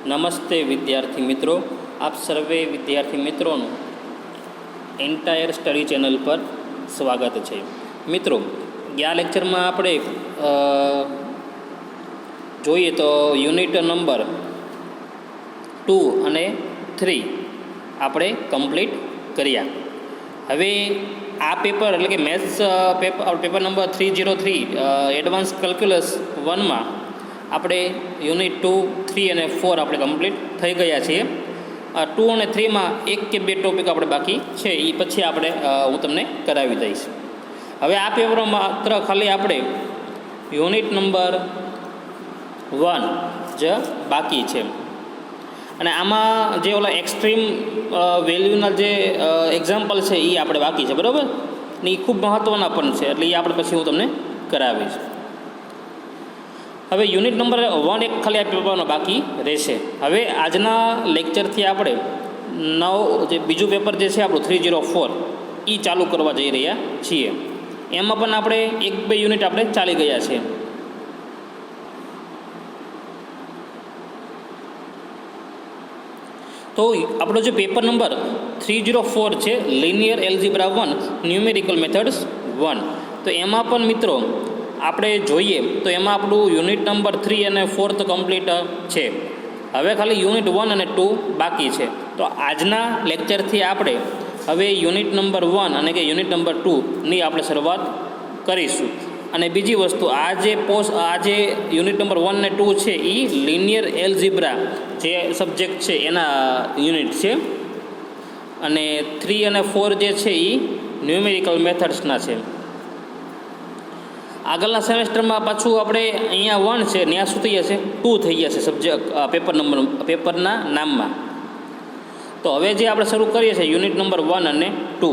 નમસ્તે વિદ્યાર્થી મિત્રો, આપ સર્વે વિદ્યાર્થી મિત્રોનું એન્ટાયર સ્ટડી ચેનલ પર સ્વાગત છે. મિત્રો, ગયા લેક્ચરમાં આપણે જોઈએ તો યુનિટ નંબર 2 અને 3 આપણે કમ્પ્લીટ કર્યા. હવે આ પેપર એટલે કે maths paper number 303 advance calculus 1માં આપણે યુનિટ 2, 3 અને 4 આપણે કમ્પ્લીટ થઈ ગયા છીએ. 2 અને 3માં એક કે બે ટોપિક આપણે બાકી છે, એ પછી આપણે હું તમને કરાવી દઈશ. હવે આ પેપરમાં માત્ર ખાલી આપણે યુનિટ નંબર 1 જ બાકી છે. અને આમાં જે ઓલા એક્સ્ટ્રીમ વેલ્યુના જે એક્ઝામ્પલ છે એ આપણે બાકી છે, બરાબર ને? એ ખૂબ મહત્ત્વના પણ છે, એટલે એ આપણે પછી હું તમને કરાવીશ. હવે યુનિટ નંબર 1 એક ખાલી આ પેપરનો બાકી રહેશે. હવે આજના લેક્ચરથી આપણે જે બીજું પેપર જે છે આપણું 304 એ ચાલુ કરવા જઈ રહ્યા છીએ. એમાં પણ આપણે 1-2 યુનિટ આપણે ચાલી ગયા છે. તો આપણો જે પેપર નંબર 304 છે, લિનિયર એલ્જિબ્રા 1 ન્યુમેરિકલ મેથડ્સ 1, તો એમાં પણ મિત્રો આપણે જોઈએ તો એમાં આપણું યુનિટ નંબર 3 અને 4 તો કમ્પ્લીટ છે. હવે ખાલી યુનિટ 1 અને 2 બાકી છે. તો આજના લેક્ચરથી આપણે હવે યુનિટ નંબર 1 અને કે યુનિટ નંબર 2ની આપણે શરૂઆત કરીશું. અને બીજી વસ્તુ, આ જે યુનિટ નંબર 1 અને 2 છે એ લિનિયર એલ્જિબ્રા જે સબ્જેક્ટ છે એના યુનિટ છે, અને 3 અને 4 જે છે એ ન્યુમેરિકલ મેથડ્સના છે. આગળના સેમેસ્ટરમાં પાછું આપણે અહીંયા 1 છે, ત્યાં શું થઈ જશે? 2 થઈ જશે સબ્જેક્ટ પેપરના નામમાં. તો હવે જે આપણે શરૂ કરીએ છીએ યુનિટ નંબર 1 અને 2,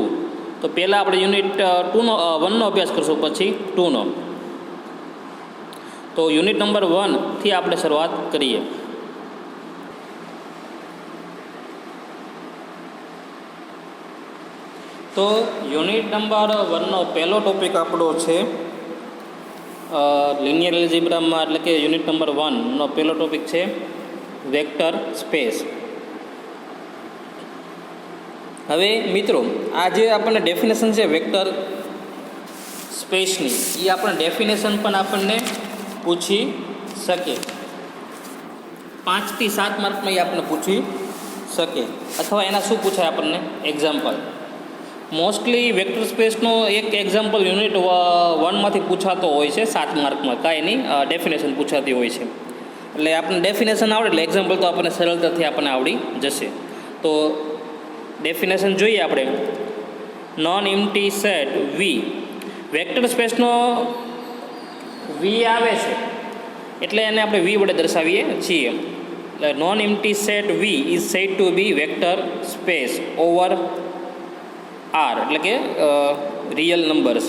તો પહેલાં આપણે યુનિટ 1નો અભ્યાસ કરશું, પછી 2નો. તો યુનિટ નંબર 1થી આપણે શરૂઆત કરીએ. તો યુનિટ નંબર 1નો પહેલો ટોપિક આપણો છે લિનિયર એલ્જિબ્રામાં, એટલે કે યુનિટ નંબર 1નો પહેલો ટોપિક છે વેક્ટર સ્પેસ. હવે મિત્રો, આ જે આપણને ડેફિનેશન છે વેક્ટર સ્પેસની, એ આપણે ડેફિનેશન પણ આપણને પૂછી શકે. 5 થી 7 માર્કમાં એ આપણને પૂછી શકે, અથવા એના શું પૂછાય આપણને એક્ઝામ્પલ. મોસ્ટલી વેક્ટર સ્પેસનો એક એક્ઝામ્પલ યુનિટ 1માંથી પૂછાતો હોય છે 7 માર્કમાં, કાંઈ નહીં, ડેફિનેશન પૂછાતી હોય છે. એટલે આપણને ડેફિનેશન આવડે એટલે એક્ઝામ્પલ તો આપણને સરળતાથી આપણને આવડી જશે. તો ડેફિનેશન જોઈએ આપણે. નોન એમ્પ્ટી સેટ વી, વેક્ટર સ્પેસનો વી આવે છે એટલે એને આપણે વી વડે દર્શાવીએ છીએ. એટલે non empty set V is said to be vector space over R, એટલે કે રિયલ નંબર્સ.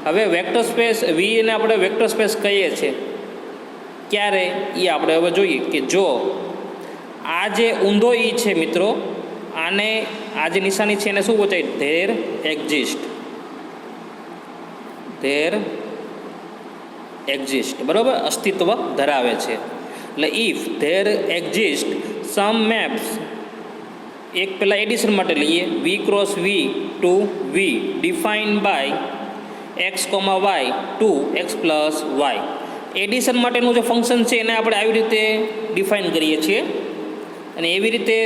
હવે વેક્ટર સ્પેસ વીને આપણે વેક્ટર સ્પેસ કહીએ છીએ ક્યારે, એ આપણે હવે જોઈએ કે જો આ જે ઊંધો ઈ છે મિત્રો, આને આ જે નિશાની છે એને શું પૂછાય? ધેર એક્ઝિસ્ટ, બરાબર, અસ્તિત્વ ધરાવે છે. એટલે if there exist some maps, એક પહેલાં એડિશન માટે લઈએ, V cross V to V defined by x comma y to x plus y. Addition માટેનું જે ફંક્શન છે એને આપણે આવી રીતે ડિફાઇન કરીએ છીએ, અને એવી રીતે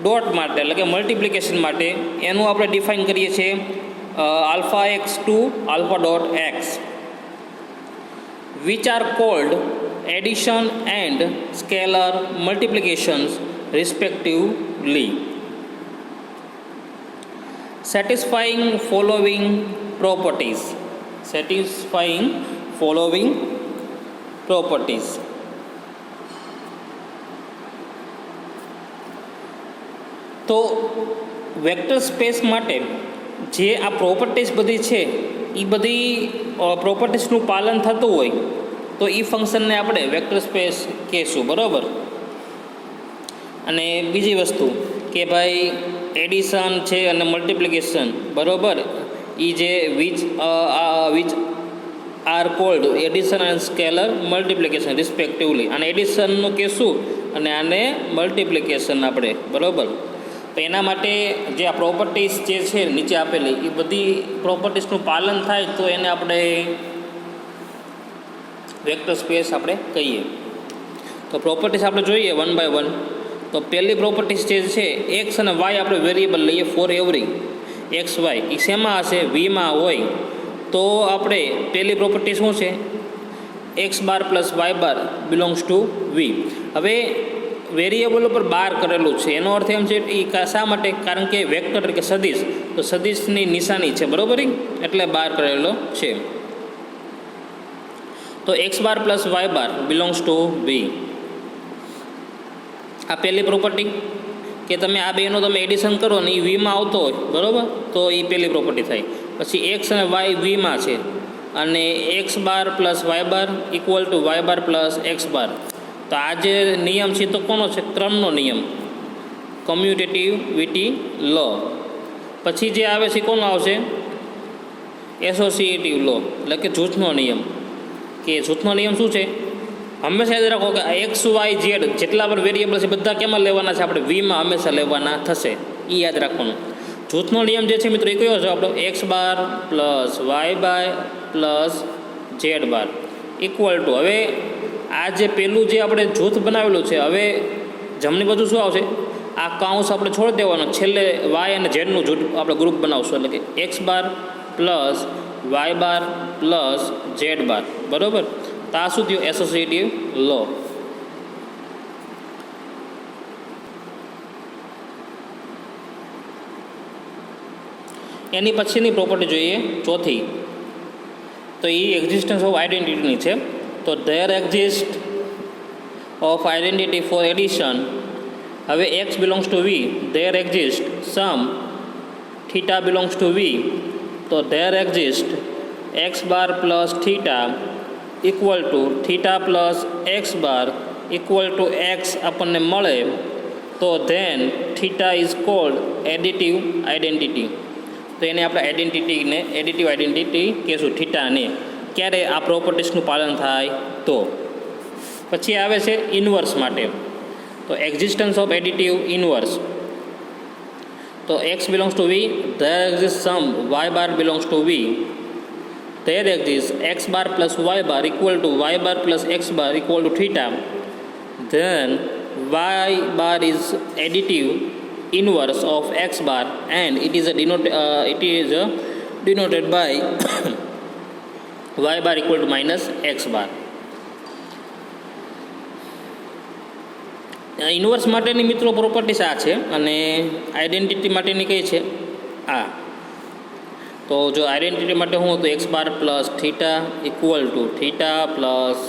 ડોટ માટે એટલે કે મલ્ટિપ્લિકેશન માટે એનું આપણે ડિફાઇન કરીએ છીએ alpha x to alpha dot x, which are called addition and scalar multiplications respectively, satisfying following properties. તો વેક્ટર સ્પેસ માટે જે આ પ્રોપર્ટીઝ બધી છે એ બધી પ્રોપર્ટીઝનું પાલન થતું હોય તો એ ફંક્શનને આપણે વેક્ટર સ્પેસ કહેશું, બરાબર. અને બીજી વસ્તુ કે ભાઈ એડિશન છે અને મલ્ટિપ્લિકેશન, બરાબર, એ જે which are called addition and scalar multiplication respectively. અને એડિશનનું કહેશું અને આને મલ્ટિપ્લિકેશન આપણે, બરાબર. તો એના માટે જે આ પ્રોપર્ટીઝ જે છે નીચે આપેલી એ બધી પ્રોપર્ટીઝનું પાલન થાય તો એને આપણે વેક્ટર સ્પેસ આપણે કહીએ. તો પ્રોપર્ટીઝ આપણે જોઈએ વન બાય વન. તો પહેલી પ્રોપર્ટીઝ જે છે એક્સ અને વાય આપણે વેરિયેબલ લઈએ ફોર એવરી એક્સ વાય, એ શેમાં હશે? વીમાં હોય. તો આપણે પહેલી પ્રોપર્ટી શું છે? X bar plus Y bar belongs to V. હવે વેરિયેબલ ઉપર બાર કરેલું છે એનો અર્થ એમ છે એ શા માટે? કારણ કે વેક્ટર એટલે કે સદિશ, તો સદિશની નિશાની છે, બરાબર, એટલે બાર કરેલો છે. તો x bar plus Y bar belongs to V. આ પહેલી પ્રોપર્ટી કે તમે આ બેનો તમે એડિશન કરો ને એ વીમાં આવતો હોય, બરાબર, તો એ પહેલી પ્રોપર્ટી થાય. પછી એક્સ અને વાય વીમાં છે અને x bar plus Y bar equal to Y bar plus x bar. તો આ જે નિયમ છે તો કોનો છે? ક્રમનો નિયમ, કમ્યુટેટિવિટી લો. પછી જે આવે છે કોનો આવશે? એસોસિએટિવ લો, એટલે કે જૂથનો નિયમ. કે જૂથનો નિયમ શું છે? હંમેશા યાદ રાખો કે એક્સ વાય ઝેડ જેટલા પણ વેરિયેબલ છે બધા કેમાં લેવાના છે? આપણે વીમાં હંમેશા લેવાના થશે, એ યાદ રાખવાનું. જૂથનો નિયમ જે છે મિત્રો એ કયો છે આપણો? X bar plus Y bar plus Z bar equal to, હવે આ જે પહેલું જે આપણે જૂથ બનાવેલું છે, હવે જમણી બાજુ શું આવશે? આ કાઉન્સ આપણે છોડી દેવાનો, છેલ્લે વાય અને ઝેડનું જૂથ આપણે ગ્રુપ બનાવશું, એટલે કે x bar plus Y bar plus Z બાર, બરાબર. તો આ શું થયું? એસોસિએટિવ લો. એની પછીની પ્રોપર્ટી જોઈએ, ચોથી. તો એ એક્ઝિસ્ટન્સ ઓફ આઇડેન્ટિટીની છે. તો there exist of identity for addition. હવે x belongs to V, there exist some theta belongs to V. તો there exist x bar plus theta equal to theta plus x bar equal to x આપણને મળે. તો then theta is called additive identity. તો એને આપણે additive identity કહેશું, થીટાને. ક્યારે? આ પ્રોપર્ટીસનું પાલન થાય તો. પછી આવે છે ઇન્વર્સ માટે. તો એક્ઝિસ્ટન્સ ઓફ એડિટિવ ઇન્વર્સ. તો X belongs to V, there exist some Y bar belongs to V. There exist x bar plus Y bar equal to Y bar plus x bar equal to theta. Then Y bar is additive inverse of x bar and it is denoted by y bar equal to minus x bar. Inverse માટેની મિત્રો properties આ છે અને identity માટેની કઈ છે? આ. તો જો આઇડેન્ટિટી માટે હું તો x bar plus theta equal to theta plus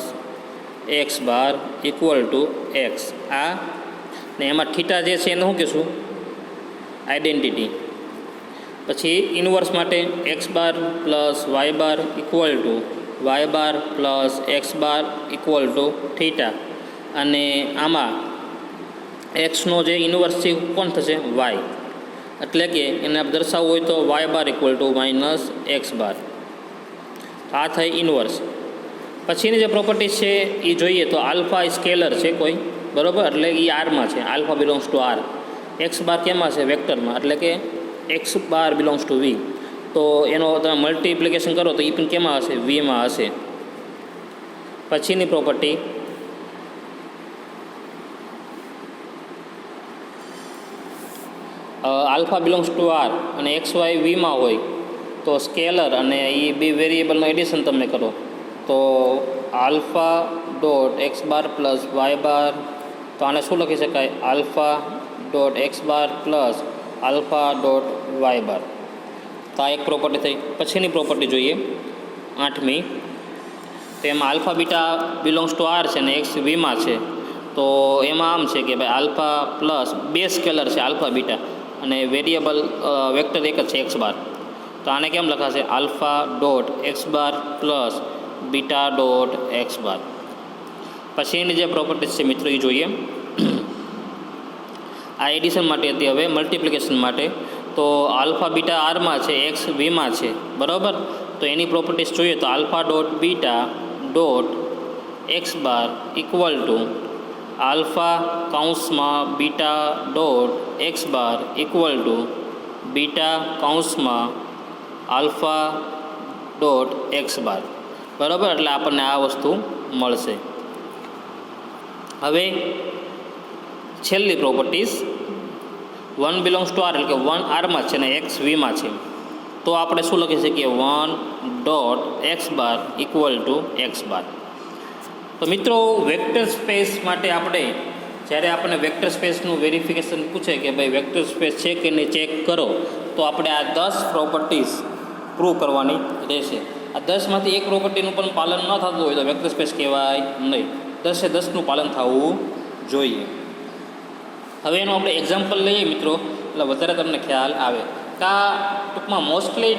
x bar equal to x. આ ને એમાં થીટા જે છે એને શું કહીશું? આઇડેન્ટિટી. પછી ઇન્વર્સ માટે X bar plus Y bar equal to Y bar plus x bar equal to theta. અને આમાં એક્સનો જે ઇન્વર્સ છે કોણ થશે? વાય. એટલે કે એને આપણે દર્શાવવું હોય તો y bar equal to minus x bar. આ થઈ ઇન્વર્સ. પછીની જે પ્રોપર્ટીઝ છે એ જોઈએ તો આલ્ફા સ્કેલર છે કોઈ, બરાબર, એટલે એ આરમાં છે. Alpha belongs to R. X bar કેમાં છે? વેક્ટરમાં, એટલે કે x bar belongs to V. તો એનો તમે મલ્ટિપ્લિકેશન કરો તો એ પણ કેમાં હશે? વીમાં હશે. પછીની property alpha belongs to R અને એક્સ વાય વીમાં હોય તો સ્કેલર અને એ બે વેરિયેબલનું એડિશન તમે કરો તો alpha dot x bar plus Y બાર. તો આને શું લખી શકાય? Alpha dot x bar plus alpha dot Y બાર. તો આ એક પ્રોપર્ટી થઈ. પછીની પ્રોપર્ટી જોઈએ, 8મી. તો એમાં alpha beta belongs to R છે ને એક્સ વીમાં છે. તો એમાં આમ છે કે ભાઈ આલ્ફા પ્લસ બે સ્કેલર છે આલ્ફા બીટા અને વેરિયેબલ વેક્ટર એક જ છે એક્સ બાર. તો આને કેમ લખાશે? Alpha dot x bar plus beta dot x બાર. પછીની જે પ્રોપર્ટીઝ છે મિત્રો એ જોઈએ. આ એડિશન માટે હતી. હવે મલ્ટિપ્લિકેશન માટે તો આલ્ફા બીટા આરમાં છે, એક્સ વીમાં છે, બરાબર. તો એની પ્રોપર્ટીઝ જોઈએ તો alpha dot beta dot x bar equal to alpha કૌંસમાં beta dot x bar equal to beta કૌંસમાં આલ્ફા ડોટ એક્સ બાર, બરાબર. એટલે આપણને આ વસ્તુ મળશે. હવે છેલ્લી પ્રોપર્ટીઝ, 1 બિલોંગ્સ ટુ આર, એટલે કે 1 આરમાં છે ને એક્સ વીમાં છે, તો આપણે શું લખી શકીએ? 1 dot x bar equal to x bar. તો મિત્રો, વેક્ટર સ્પેસ માટે આપણે જ્યારે આપણને વેક્ટર સ્પેસનું વેરિફિકેશન પૂછે કે ભાઈ વેક્ટર સ્પેસ છે કે નહીં ચેક કરો, તો આપણે આ 10 પ્રોપર્ટીઝ પ્રૂવ કરવાની રહેશે. આ 10માંથી એક પ્રોપર્ટીનું પણ પાલન ન થતું હોય તો વેક્ટર સ્પેસ કહેવાય નહીં. 10નું પાલન થવું જોઈએ. હવે એનું આપણે એક્ઝામ્પલ લઈએ મિત્રો, એટલે વધારે તમને ખ્યાલ આવે. ટૂંકમાં મોસ્ટલી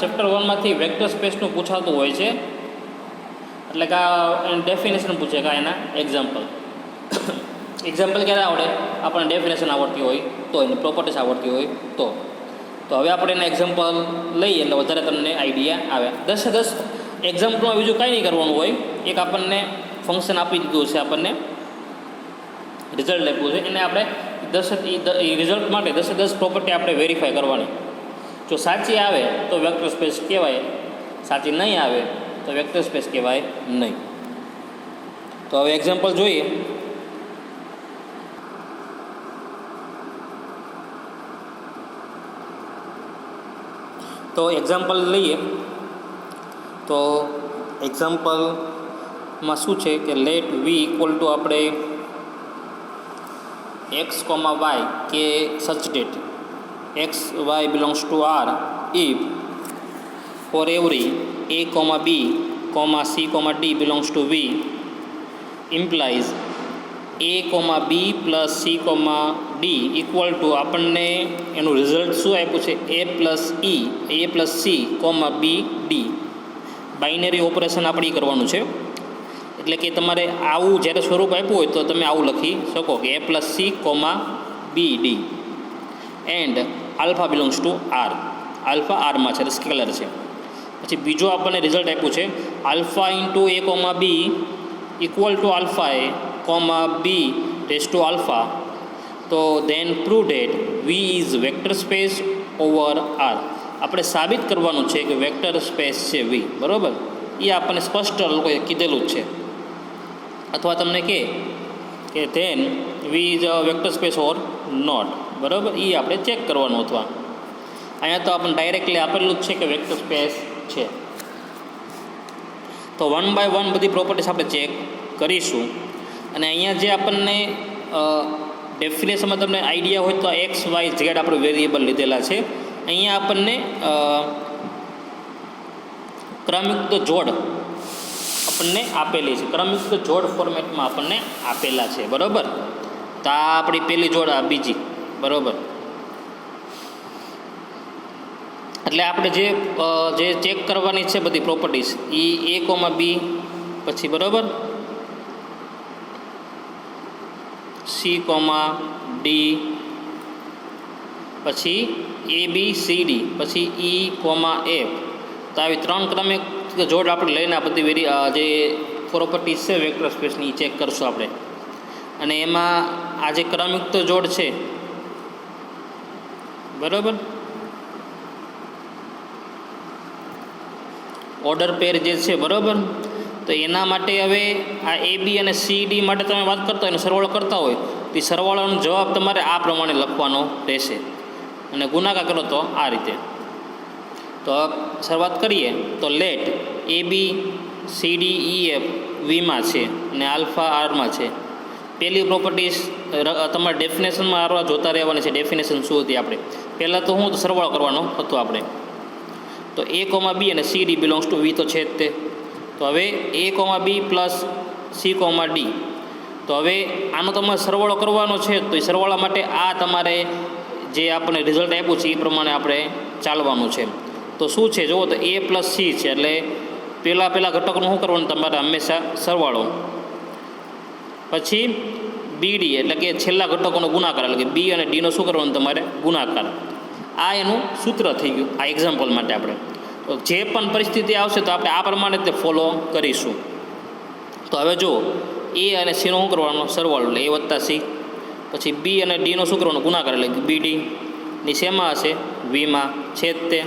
ચેપ્ટર 1માંથી વેક્ટર સ્પેસનું પૂછાતું હોય છે, એટલે કે એની ડેફિનેશન પૂછે એના એક્ઝામ્પલ. એક્ઝામ્પલ ક્યારે આવડે? આપણને ડેફિનેશન આવડતી હોય તો, એની પ્રોપર્ટીઝ આવડતી હોય તો. હવે આપણે એના એક્ઝામ્પલ લઈએ એટલે વધારે તમને આઈડિયા આવે. 10 એક્ઝામ્પલમાં બીજું કાંઈ નહીં કરવાનું હોય. એક આપણને ફંક્શન આપી દીધું છે, આપણને રિઝલ્ટ આપ્યું છે, એને આપણે રિઝલ્ટ માટે 10 પ્રોપર્ટી આપણે વેરીફાઈ કરવાની. જો સાચી આવે તો વેક્ટર સ્પેસ કહેવાય, સાચી નહીં આવે તો વેક્ટર સ્પેસ કહેવાય નહીં. તો હવે એક્ઝામ્પલ જોઈએ. તો એક્ઝામ્પલ લઈએ. તો એક્ઝામ્પલમાં શું છે કે લેટ વી ઇક્વલ ટુ આપણે એક્સ કોમા વાય કે such that x y belongs to R if for every a comma b comma c comma d belongs to v implies a comma b plus c comma d equal to આપણને એનું result શું આપ્યું છે? a plus c comma b d. Binary operation આપણે કરવાનું છે, એટલે કે તમારે આવું જ્યારે સ્વરૂપ આપ્યું હોય તો તમે આવું લખી શકો કે a plus c comma b d and alpha belongs to R. Alpha આરમાં છે, સ્કેલર છે. પછી બીજો આપણને રિઝલ્ટ આપ્યું છે alpha into a comma b equal to alpha a comma b raise to alpha. તો then prove that V is vector space over R. આપણે સાબિત કરવાનું છે કે વેક્ટર સ્પેસ છે વી, બરાબર. એ આપણને સ્પષ્ટ લોકોએ કીધેલું જ છે. અથવા તમને કે then V is vector space or not, બરાબર. એ આપણે ચેક કરવાનું. અથવા અહીંયા તો આપણને ડાયરેક્ટલી આપેલું જ છે કે વેક્ટર સ્પેસ છે. તો 1 બાય 1 બધી પ્રોપર્ટીઝ આપણે ચેક કરીશું. અને અહીંયા જે આપણને ડેફિનેશનમાં તમને આઈડિયા હોય તો એક્સ વાય ઝેડ આપણે વેરિયેબલ લીધેલા છે. અહીંયા આપણને ક્રમયુક્ત જોડ આપણને આપેલી છે. ક્રમયુક્ત જોડ ફોર્મેટમાં આપણને આપેલા છે, બરાબર. તો આ આપણી પહેલી જોડ, આ બીજી, બરાબર. એટલે આપણે જે ચેક કરવાની છે બધી પ્રોપર્ટીઝ એ a કોમા બી, પછી બરાબર c કોમા ડી, પછી a b c d, પછી e કોમા f. તો આવી 3 ક્રમિક જોડ આપણે લઈને આ બધી જે પ્રોપર્ટીઝ છે વેક્ટર સ્પેસની એ ચેક કરશું આપણે. અને એમાં આ જે ક્રમયુક્ત જોડ છે, બરાબર, ઓર્ડર પેર જે છે, બરાબર. તો એના માટે હવે આ એ બી અને સી ડી માટે તમે વાત કરતા હોય અને સરવાળો કરતા હોય તો એ સરવાળાનો જવાબ તમારે આ પ્રમાણે લખવાનો રહેશે. અને ગુણાકાર કરો તો આ રીતે. તો શરૂઆત કરીએ તો let a b c d e f વીમાં છે અને આલ્ફા આરમાં છે. પહેલી પ્રોપર્ટીઝ તમારે ડેફિનેશનમાં આરવા જોતા રહેવાની છે. ડેફિનેશન શું હતી આપણે પહેલાં તો હું સરવાળો કરવાનો હતો આપણે. તો a કોમા બી અને C D belongs to V તો છે જ તે. તો હવે a comma B plus C comma D. તો હવે આનો તમારે સરવાળો કરવાનો છે. તો એ સરવાળા માટે આ તમારે જે આપણે રિઝલ્ટ આપ્યું છે એ પ્રમાણે આપણે ચાલવાનું છે. તો શું છે જુઓ, તો a પ્લસ સી છે, એટલે પહેલાં ઘટકનું શું કરવાનું તમારે હંમેશા સરવાળો. પછી બી ડી એટલે કે છેલ્લા ઘટકોનો ગુણાકાર, એટલે કે બી અને ડીનો શું કરવાનું તમારે ગુણાકાર. આ એનું સૂત્ર થઈ ગયું આ એક્ઝામ્પલ માટે આપણે. તો જે પણ પરિસ્થિતિ આવશે તો આપણે આ પ્રમાણે તે ફોલો કરીશું. તો હવે જુઓ, એ અને સીનો શું કરવાનો સરવાળો, એટલે એ વત્તા સી. પછી બી અને ડીનો શું કરવાનો ગુણાકાર, એટલે બી ડીની શેમાં હશે, વીમાં છે જ તે,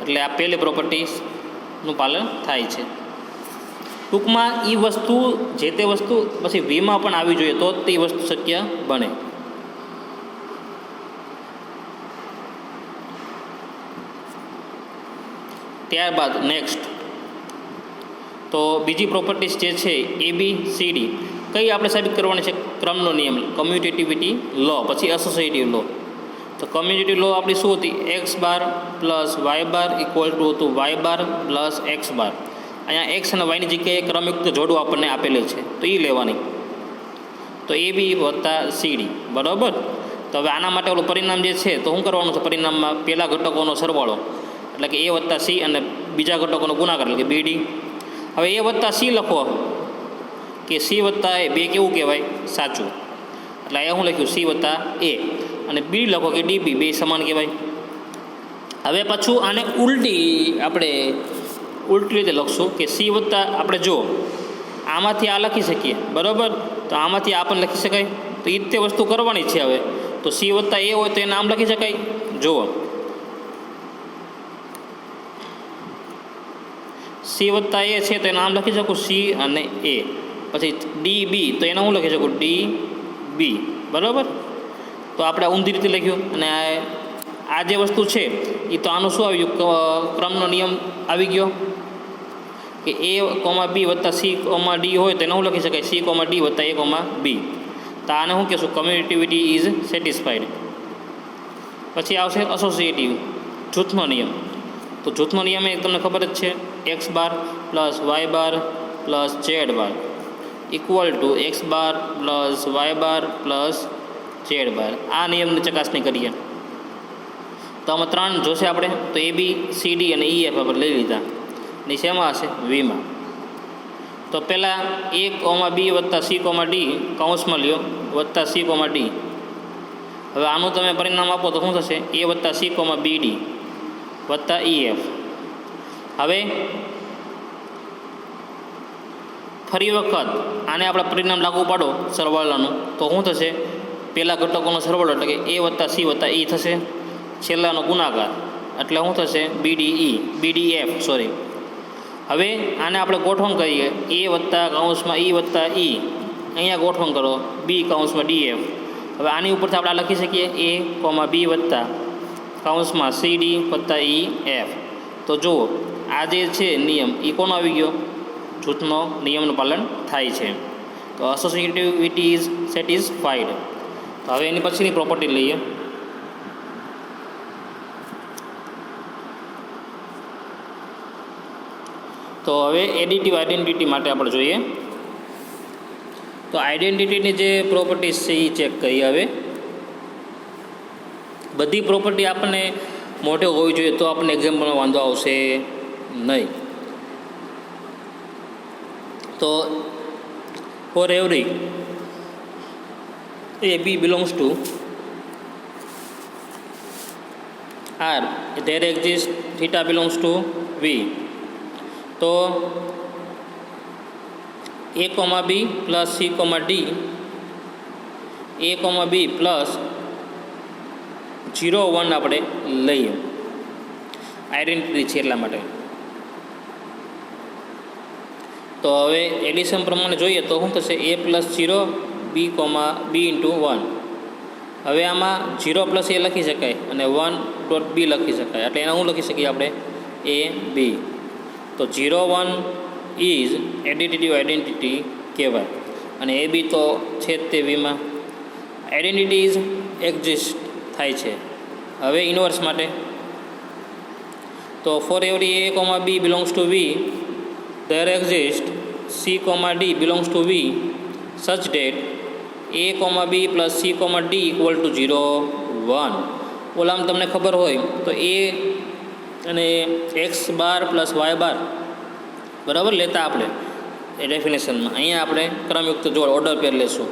એટલે આ પહેલી પ્રોપર્ટીનું પાલન થાય છે. ટૂંકમાં એ વસ્તુ જે તે વસ્તુ પછી વીમાં પણ આવી જોઈએ તો જ તે વસ્તુ શક્ય બને. ત્યારબાદ નેક્સ્ટ તો બીજી પ્રોપર્ટીઝ જે છે એ બી સી ડી કઈ આપણે સાબિત કરવાની છે, ક્રમનો નિયમ, કમ્યુટેટિવિટી લો, પછી એસોસિએટિવ લો. તો કમ્યુટેટિવ લો આપણી શું હતી, X bar plus Y bar equal to હતું Y bar plus x bar. અહીંયા એક્સ અને વાયની જગ્યાએ ક્રમયુક્ત જોડો આપણને આપેલી છે તો એ લેવાની. તો એ બી વત્તા સી ડી, બરાબર. તો હવે આના માટે ઓલું પરિણામ જે છે તો શું કરવાનું છે, પરિણામમાં પહેલા ઘટકોનો સરવાળો, એટલે કે એ વત્તા સી અને બીજા ઘટકોનો ગુણાકાર, એટલે કે બી ડી. હવે એ વત્તા સી લખો કે સી વત્તા એ બે કેવું કહેવાય, સાચું. એટલે અહીંયા હું લખ્યું સી વત્તા એ, અને બી લખો કે ડી બી, બે સમાન કહેવાય. હવે પાછું આને આપણે ઉલટી રીતે લખશું કે સી વત્તા, આપણે જો આમાંથી આ લખી શકીએ, બરાબર. તો આમાંથી આ પણ લખી શકાય, તો એ તે વસ્તુ કરવાની છે. હવે તો સી વત્તા એ હોય તો એ નામ લખી શકાય. જુઓ સી વત્તા એ છે તો એ નામ લખી શકું સી અને એ. પછી ડી બી તો એને હું લખી શકું ડી બી, બરાબર. તો આપણે ઊંધી રીતે લખ્યું, અને આ જે વસ્તુ છે એ તો આનું શું આવી ગયું, ક્રમનો નિયમ આવી ગયો કે એ કોમા બી વત્તા સી કોમા ડી હોય તો એને શું લખી શકાય, સી કોમા ડી વત્તા એ કોમા બી. તો આને શું કહેશું, કમ્યુટેટિવિટી ઇઝ સેટિસ્ફાઈડ. પછી આવશે એસોસિએટિવ, જૂથનો નિયમ. તો જૂથનો નિયમ એ તમને ખબર જ છે, x bar plus Y bar plus Z bar equal to x bar plus Y bar plus Z bar. આ નિયમની ચકાસણી કરીએ તો આમાં ત્રણ જોશે આપણે, તો એ બી સી ડી અને ઈ એફ આપણે લઈ લીધા, ને શેમાં હશે, વીમાં. તો પહેલાં એ કોમા બી વત્તા સી કોમા ડી કૌંસમાં લ્યો વત્તા સી કોમા ડી. હવે આનું તમે પરિણામ આપો તો શું થશે, એ વત્તા સી કોમા બી ડી વત્તા ઈ એફ. હવે ફરી વખત આને આપણે પરિણામ લાગુ પાડો સરવાળાનું, તો શું થશે, પહેલાં ઘટકોનો સરવાળો એટલે કે એ વત્તા સી વત્તા ઈ થશે, છેલ્લાનો ગુણાકાર એટલે શું થશે, બીડી એફ સોરી. હવે આને આપણે ગોઠવણ કરીએ, એ વત્તા કૌંસમાં ઈ વત્તા ઈ, અહીંયા ગોઠવણ કરો બી કૌંસમાં ડી એફ. હવે આની ઉપરથી આપણે લખી શકીએ એ કોમા બી વત્તા કૌંસમાં સી ડી વત્તા ઈ એફ. તો જુઓ આ જે છે નિયમ એ કોનો આવી ગયો, જૂથનો નિયમનું પાલન થાય છે. તો એસોસિએટિવિટી ઇઝ સેટિસ્ફાઈડ. તો હવે એની પછીની પ્રોપર્ટી લઈએ. તો હવે એડિટિવ આઇડેન્ટિટી માટે આપણે જોઈએ. તો આઇડેન્ટિટીની જે પ્રોપર્ટીઝ છે એ ચેક કરીએ. હવે બધી પ્રોપર્ટી આપણને મોટે હોવી જોઈએ તો આપણને એક્ઝામ્પલમાં વાંધો આવશે નહીં. તો for every a b belongs to R there exist theta belongs to V. તો a comma B plus C comma d a comma B plus 0 1 આપણે લઈએ, આઇડેન્ટિટી છે એટલા માટે. તો હવે એડિશન પ્રમાણે જોઈએ તો શું થશે, એ પ્લસ 0 બી કોમા બી ઇન્ટુ 1. હવે આમાં 0 પ્લસ એ લખી શકાય અને 1 ડોટ બી લખી શકાય, એટલે એને શું લખી શકીએ આપણે, એ બી. તો 0 1 ઇઝ એડિટિવ આઇડેન્ટિટી કહેવાય, અને એ બી તો છે જ તે વીમાં. આઇડેન્ટિટી ઇઝ એક્ઝિસ્ટ થાય છે. હવે ઇન્વર્સ માટે તો for every a comma b belongs to V there exist c comma d belongs to V such that a comma B plus C comma d equal to 0 1. ઓલામ તમને ખબર હોય તો એ અને x bar plus Y bar બરાબર લેતા આપણે એ ડેફિનેશનમાં. અહીંયા આપણે ક્રમયુક્ત જોડ ઓર્ડર પેર લેશું,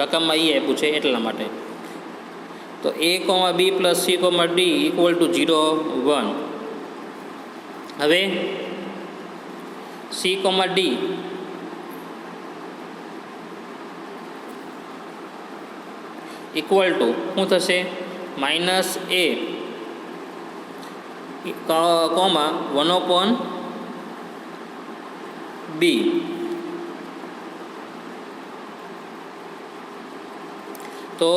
રકમમાં એ આપ્યું છે એટલા માટે. તો a comma B plus C comma d equal to 0 1. હવે c comma d equal to શું થશે માઇનસ એ કોમા 1/b. તો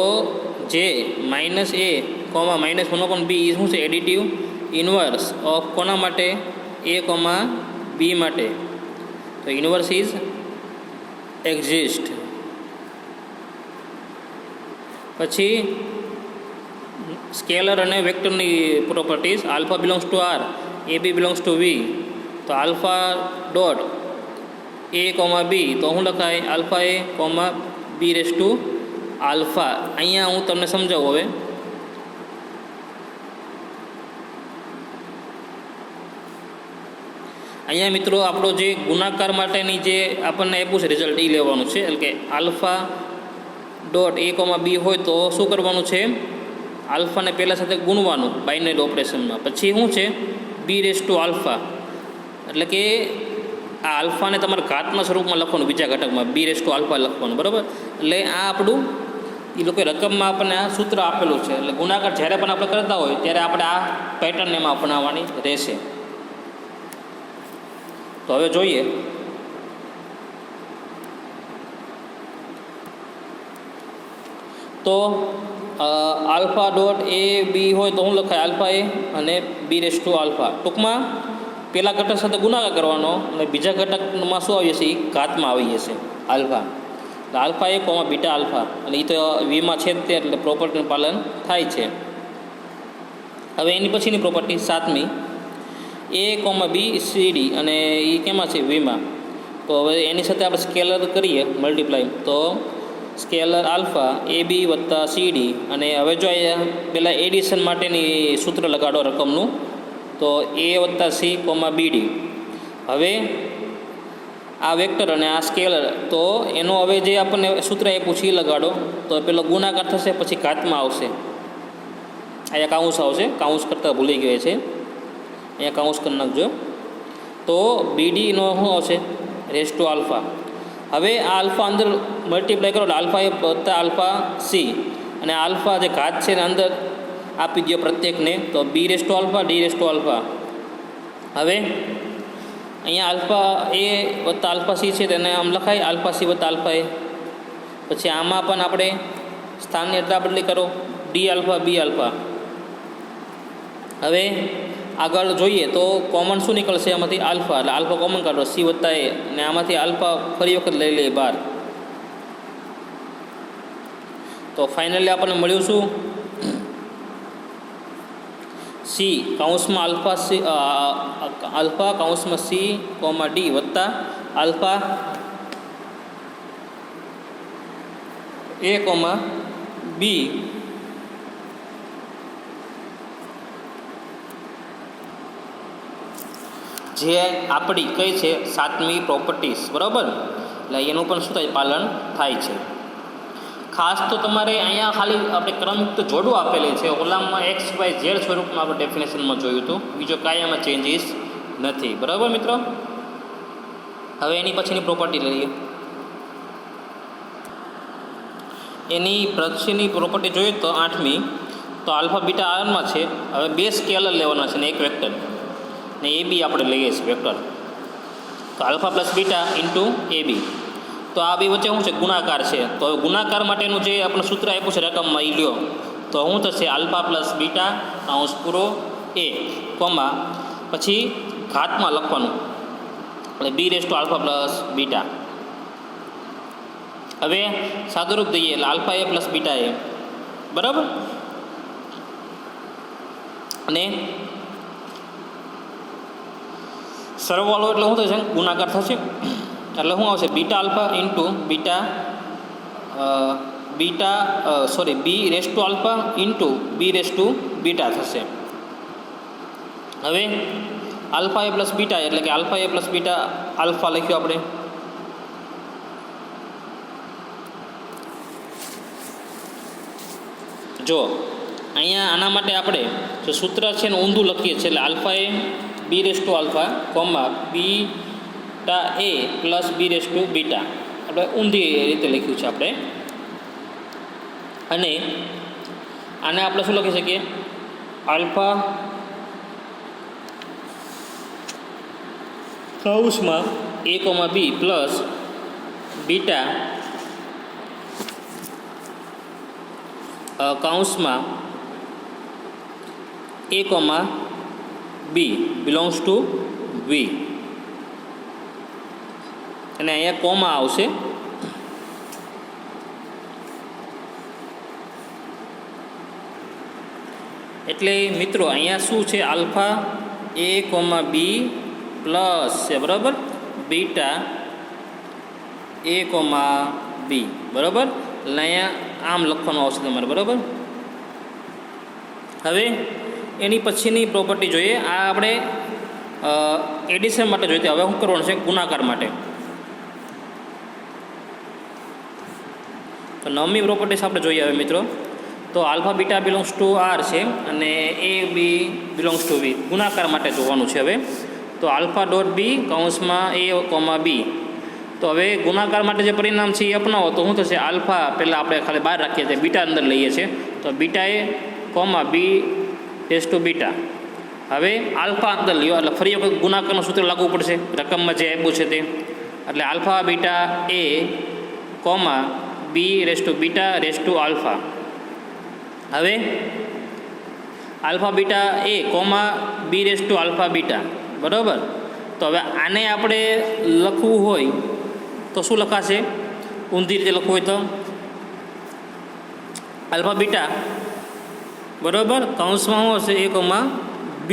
જે minus a comma minus 1/b એ શું છે એડિટિવ ઇન્વર્સ ઓફ કોના માટે એ કોમા બી માટે. તો ઇન્વર્સ ઇઝ એક્ઝિસ્ટ. પછી સ્કેલર અને વેક્ટરની properties alpha belongs to R a b belongs to V. તો alpha dot a comma b તો શું લખાય alpha a comma b raise to alpha. અહીંયા હું તમને સમજાવું. હવે અહીંયા મિત્રો આપણો જે ગુણાકાર માટેની જે આપણને આપ્યું છે રિઝલ્ટ એ લેવાનું છે. એટલે કે આલ્ફા ડોટ એ કોમા બી હોય તો શું કરવાનું છે આલ્ફાને પહેલાં સાથે ગુણવાનું બાઇનરી ઓપરેશનમાં. પછી શું છે બી રેસ ટુ આલ્ફા. એટલે કે આ આલ્ફાને તમારે ઘાતના સ્વરૂપમાં લખવાનું બીજા ઘટકમાં બી રેસ ટુ આલ્ફા લખવાનું. બરાબર. એટલે આ આપણું એ લોકોએ રકમમાં આપણને આ સૂત્ર આપેલું છે. એટલે ગુણાકાર જ્યારે પણ આપણે કરતા હોય ત્યારે આપણે આ પેટર્ન એમાં અપનાવવાની રહેશે. તો હવે જોઈએ તો આલ્ફા ડોટ એ બી હોય તો શું લખાય આલ્ફા એ અને બી રેસ ટુ આલ્ફા. ટૂંકમાં પહેલા ઘટક સાથે ગુણાકાર કરવાનો અને બીજા ઘટકમાં શું આવી જશે એ ઘાતમાં આવી જશે આલ્ફા. એટલે alpha a comma beta alpha અને એ તો વીમાં છે તે એટલે પ્રોપર્ટીનું પાલન થાય છે. હવે એની પછીની પ્રોપર્ટી સાતમી એ કોમા બી સી ડી અને એ કેમાં છે વીમાં. તો હવે એની સાથે આપણે સ્કેલર કરીએ મલ્ટીપ્લાય તો સ્કેલર આલ્ફા એ બી વત્તા સી ડી. અને હવે જો પહેલાં એડિશન માટેની સૂત્ર લગાડો રકમનું તો એ વત્તા સી કોમા બી ડી. હવે આ વેક્ટર અને આ સ્કેલર તો એનો હવે જે આપણને સૂત્ર એ પૂછી લગાડો તો પેલો ગુણાકાર થશે પછી ઘાતમાં આવશે. અહીંયા કાઉન્સ આવશે. કાઉન્સ કરતાં ભૂલી ગયો છે અહીંયા કાઉન્સ કરી નાખજો. તો બીડીનો શું આવશે રેસ ટુ આલ્ફા. હવે આ આલ્ફા અંદર મલ્ટીપ્લાય કરો એટલે આલ્ફા એ વત્તા આલ્ફા સી અને આલ્ફા જે ઘાત છે એને અંદર આપી દો પ્રત્યેકને. તો B raise to alpha D raise to alpha. હવે અહીંયા આલ્ફા એ વત્તા આલ્ફા સી છે તેને આમ લખાય આલ્ફા સી વત્તા આલ્ફા એ. પછી આમાં પણ આપણે સ્થાનની અદલા બદલી કરો ડી આલ્ફા બી આલ્ફા. હવે આગળ જોઈએ તો કોમન શું નીકળશે આમાંથી આલ્ફા. એટલે આલ્ફા કોમન કાઢો સી વત્તા એ અને આમાંથી આલ્ફા ફરી વખત લઈ લઈએ બહાર. તો ફાઇનલી આપણને મળ્યું શું સી કાઉન્સમાં આલ્ફા સી આલ્ફા કાઉન્સમાં સી કોમા ડી વત્તા આલ્ફા એ કોમા બી જે આપણી કઈ છે સાતમી પ્રોપર્ટીઝ. બરાબર. એટલે એનું પણ શું થાય પાલન થાય છે. ખાસ તો તમારે અહીંયા ખાલી આપણે ક્રમયુક્ત જોડું આપેલી છે. ઓલામાં એક્સ વાય ઝેડ સ્વરૂપમાં આપણે ડેફિનેશનમાં જોયું હતું. બીજો કાંઈ એમાં ચેન્જીસ નથી. બરાબર મિત્રો. હવે એની પછીની પ્રોપર્ટી લઈએ. એની પછીની પ્રોપર્ટી જોઈએ તો આઠમી તો આલ્ફા બીટા આરમાં છે. હવે બે સ્કેલર લેવાના છે ને એક વેક્ટર ને એ બી આપણે લઈએ છીએ વેક્ટર. તો આલ્ફા પ્લસ બીટા ઇન્ટુ એ બી. તો આ બે વચ્ચે શું છે ગુણાકાર છે. તો ગુણાકાર માટેનું જે આપણે સૂત્ર આપ્યું છે રકમમાં એ લ્યો તો શું થશે આલ્ફા પ્લસ બીટા કાઉન્સ પૂરો એ કોમા પછી ઘાતમાં લખવાનું એટલે B raise to alpha plus beta. હવે સાદુરૂપ દઈએ એટલે alpha A plus beta A. બરાબર. અને સરવાળો એટલે શું થશે ગુણાકાર થશે એટલે શું આવશે beta alpha into beta B raise to alpha into B raise to beta થશે. હવે આલ્ફા એ પ્લસ બીટા એટલે કે alpha A plus beta alpha લખ્યું આપણે. જો અહીંયા આના માટે આપણે જે સૂત્ર છે ને ઊંધું લખીએ છીએ એટલે alpha A B raise to alpha comma beta A plus B raise to beta આપણે ઊંધી રીતે લખ્યું છે આપણે. અને આને આપણે શું લખી શકીએ? આલ્ફા કૌંસમાં a, b પ્લસ બીટા કૌંસમાં a, b belongs two v, અને અહીંયા કોમા આવશે. એટલે મિત્રો અહીંયા શું છે? આલ્ફા a, b પ્લસ છે, બરાબર, બીટા a, b, બરાબર. એટલે અહીંયા આમ લખવાનું આવશે તમારે, બરાબર. હવે એની પછીની પ્રોપર્ટી જોઈએ. આ આપણે એડિશન માટે જોઈએ. હવે શું કરવાનું છે? ગુણાકાર માટે. તો નવમી પ્રોપર્ટીસ આપણે જોઈએ હવે મિત્રો. તો alpha beta belongs to R છે અને એ બી બિલોંગ્સ ટુ વી. ગુણાકાર માટે જોવાનું છે હવે. તો આલ્ફા ડોટ બી કૌંસમાં a, b. તો હવે ગુણાકાર માટે જે પરિણામ છે એ અપનાવો તો શું થશે? આલ્ફા પહેલાં આપણે ખાલી બહાર રાખીએ છીએ, બીટા અંદર લઈએ છીએ. તો beta A, B raise to beta. હવે આલ્ફા અંદર લ્યો એટલે ફરી વખત ગુણાકારનું સૂત્ર લાગવું પડશે રકમમાં જે આપ્યું છે તે. એટલે alpha beta A, B raise to beta raise to alpha. હવે alpha beta A, B raise to alpha beta, બરાબર. તો હવે આને આપણે લખવું હોય તો શું લખાશે? ઊંધી રીતે લખવું હોય તો આલ્ફા બીટા, બરાબર, કૌંસમાં શું હશે? a, b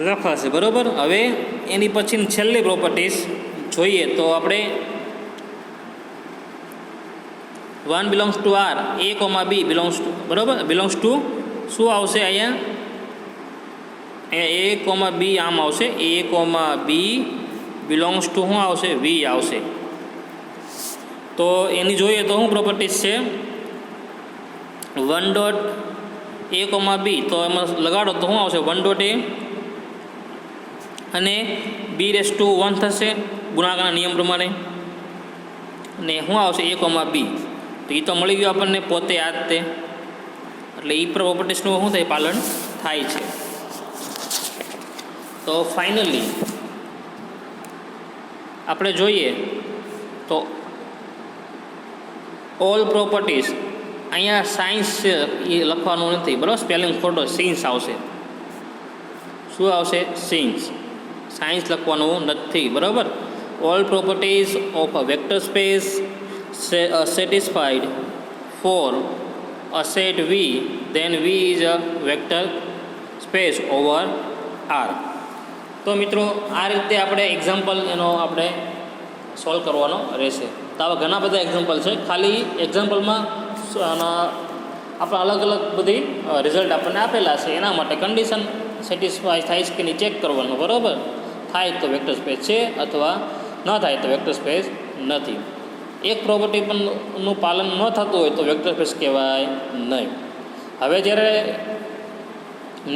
લખાશે, બરાબર. હવે એની પછીની છેલ્લી પ્રોપર્ટીઝ જોઈએ તો આપણે 1 belongs to R, a, b belongs to, બરાબર, બિલોંગ્સ ટુ શું આવશે અહીંયા? a, b આમ આવશે. a, b બિલોંગ્સ ટુ શું આવશે? v આવશે. તો એની જોઈએ તો શું પ્રોપર્ટીઝ છે? 1 ડોટ a, b, તો એમાં લગાડો તો શું આવશે? 1 ડોટ a અને b રેઝ ટુ 1 થશે ગુણાકારના નિયમ પ્રમાણે. અને શું આવશે? a, b. તો એ તો મળી ગયું આપણને પોતે આ જ તે. એટલે એ પ્રોપર્ટીસનું શું થાય? પાલન થાય છે. તો ફાઇનલી આપણે જોઈએ તો ઓલ પ્રોપર્ટીઝ, અહીંયા સાયન્સ છે એ લખવાનું નથી, બરાબર. સ્પેલિંગ ખોટો, સિન્સ આવશે. શું આવશે? સિન્સ. સાયન્સ લખવાનું નથી, બરાબર. All properties of a vector space satisfied for a set V, then V is a vector space over R. તો મિત્રો આ રીતે આપણે એક્ઝામ્પલ એનો આપણે સોલ્વ કરવાનો રહેશે. તો આવા ઘણા બધા એક્ઝામ્પલ છે. ખાલી એક્ઝામ્પલમાં આપણે અલગ અલગ બધી રિઝલ્ટ આપણને આપેલા છે. એના માટે કન્ડિશન સેટિસ્ફાય થાય છે કે નહીં ચેક કરવાનું, બરાબર. થાય તો વેક્ટર સ્પેસ છે અથવા ન થાય તો વેક્ટર સ્પેસ નથી. એક પ્રોપર્ટી પણ નું પાલન ન થતું હોય તો વેક્ટર સ્પેસ કહેવાય નહીં. હવે જ્યારે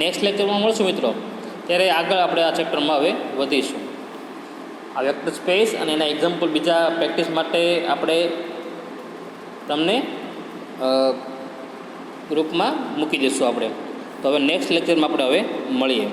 નેક્સ્ટ લેક્ચરમાં મળશું મિત્રો ત્યારે આગળ આપણે આ ચેપ્ટરમાં હવે વધીશું. આ વેક્ટર સ્પેસ અને એના એક્ઝામ્પલ બીજા પ્રેક્ટિસ માટે આપણે તમને ગ્રુપમાં મૂકી દઈશું આપણે. તો હવે નેક્સ્ટ લેક્ચરમાં આપણે હવે મળીએ.